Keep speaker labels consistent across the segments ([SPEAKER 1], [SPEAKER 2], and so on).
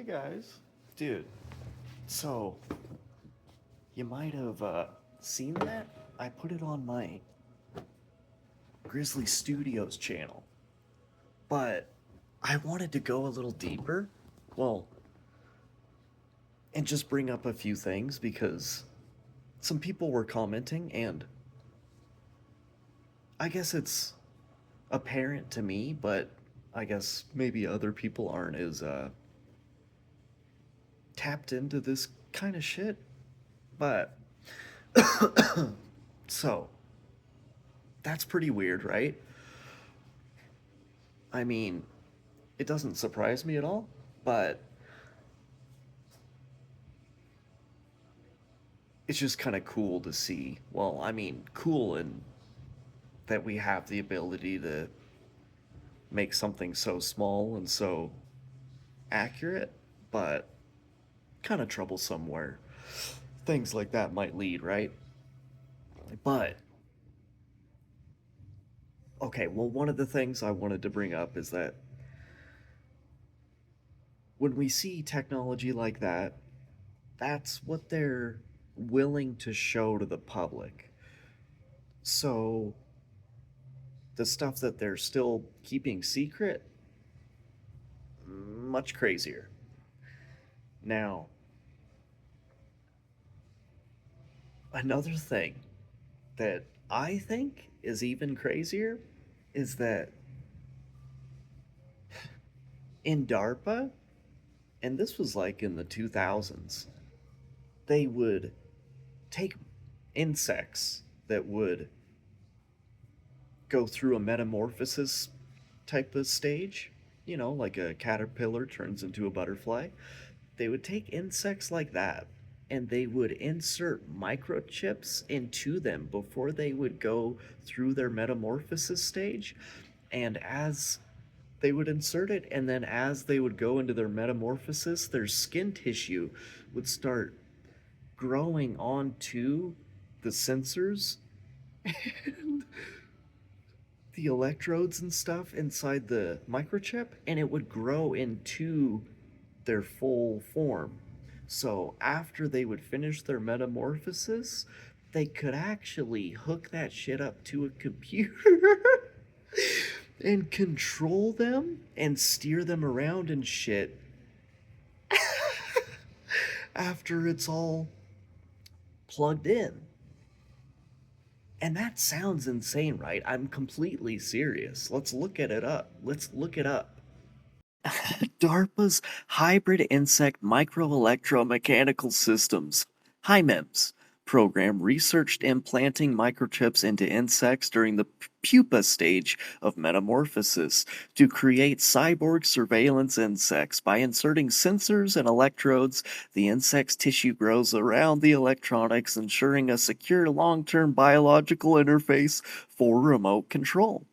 [SPEAKER 1] guys. Dude, so you might have seen that. I put it on my Grizzly Studios channel, but I wanted to go a little deeper. Well, and just bring up a few things because some people were commenting, and I guess it's apparent to me, but I guess maybe other people aren't as tapped into this kind of shit. But so that's pretty weird, right? I mean, it doesn't surprise me at all, but it's just kind of cool to see. Well, I mean, cool in that we have the ability to make something so small and so accurate, but kind of troublesome where things like that might lead, right? But, okay, well, one of the things I wanted to bring up is that when we see technology like that, that's what they're willing to show to the public. So, the stuff that they're still keeping secret, much crazier. Now, another thing that I think is even crazier is that in DARPA, and this was like in the 2000s, they would take insects that would go through a metamorphosis type of stage, like a caterpillar turns into a butterfly. They would take insects like that and they would insert microchips into them before they would go through their metamorphosis stage. And as they would insert it, and then as they would go into their metamorphosis, their skin tissue would start growing onto the sensors and the electrodes and stuff inside the microchip, and it would grow into their full form. So after they would finish their metamorphosis, they could actually hook that shit up to a computer and control them and steer them around and shit after it's all plugged in. And that sounds insane, right? I'm completely serious. Let's look at it up. Let's look it up. DARPA's Hybrid Insect Microelectromechanical Systems, HIMEMS, program researched implanting microchips into insects during the pupa stage of metamorphosis to create cyborg surveillance insects. By inserting sensors and electrodes, the insect's tissue grows around the electronics, ensuring a secure long-term biological interface for remote control.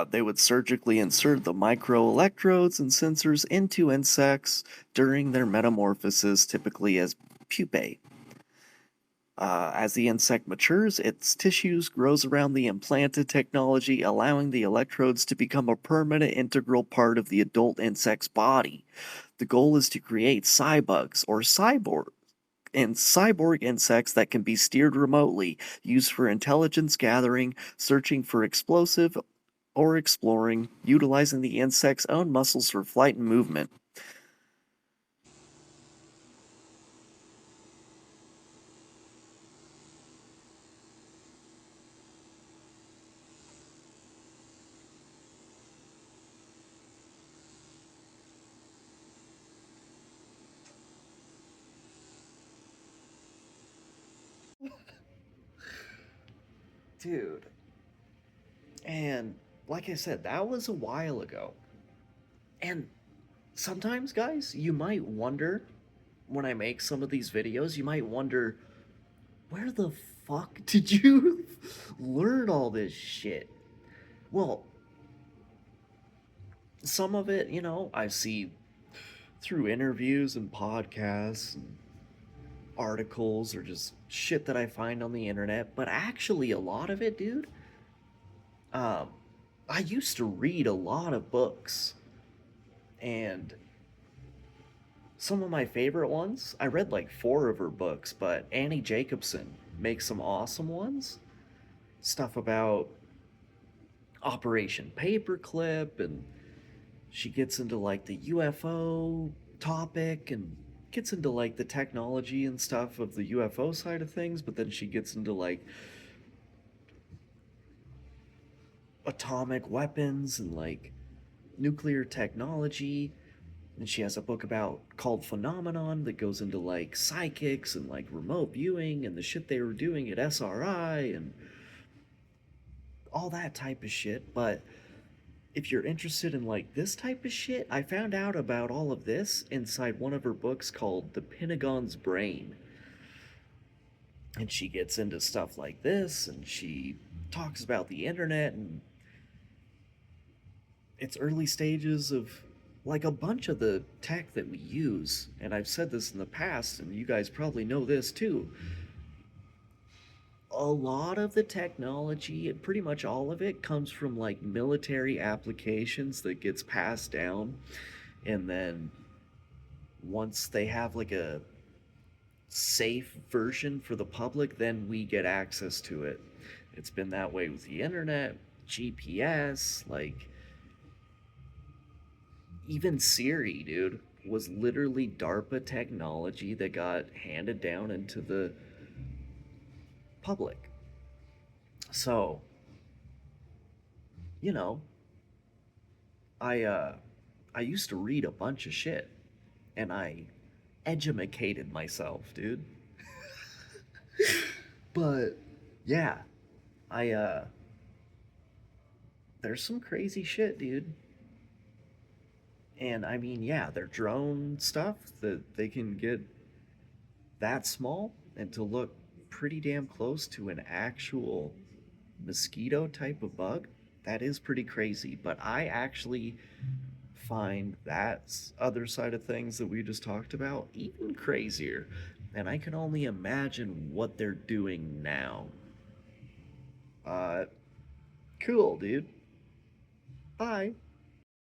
[SPEAKER 1] They would surgically insert the microelectrodes and sensors into insects during their metamorphosis, typically as pupae. As the insect matures, its tissues grows around the implanted technology, allowing the electrodes to become a permanent integral part of the adult insect's body. The goal is to create cybugs or cyborg insects that can be steered remotely, used for intelligence gathering, searching for explosive, or exploring, utilizing the insect's own muscles for flight and movement. Dude. And like I said, that was a while ago. And sometimes, guys, you might wonder when I make some of these videos, you might wonder, where the fuck did you learn all this shit? Well, some of it, I see through interviews and podcasts and articles or just shit that I find on the internet, but actually a lot of it, dude, um, I used to read a lot of books, and Some of my favorite ones, I read like four of her books, but Annie Jacobson makes some awesome ones. Stuff about Operation Paperclip, and she gets into like the UFO topic and gets into like the technology and stuff of the UFO side of things, but then she gets into like atomic weapons and like nuclear technology. And she has a book about called Phenomenon that goes into like psychics and like remote viewing and the shit they were doing at SRI and all that type of shit. But if you're interested in like this type of shit, I found out about all of this inside one of her books called The Pentagon's Brain. And she gets into stuff like this and she talks about the internet and its early stages of like a bunch of the tech that we use. And I've said this in the past, and you guys probably know this too. A lot of the technology, pretty much all of it, comes from like military applications that gets passed down. And then once they have like a safe version for the public, then we get access to it. It's been that way with the internet, GPS, like even Siri, dude, was literally DARPA technology that got handed down into the public. So, you know, I I used to read a bunch of shit and I edumacated myself, dude. But yeah, I there's some crazy shit, dude. And I mean, yeah, their drone stuff that they can get that small and to look pretty damn close to an actual mosquito type of bug, that is pretty crazy. But I actually find that other side of things that we just talked about even crazier. And I can only imagine what they're doing now. Uh, cool, dude. Bye.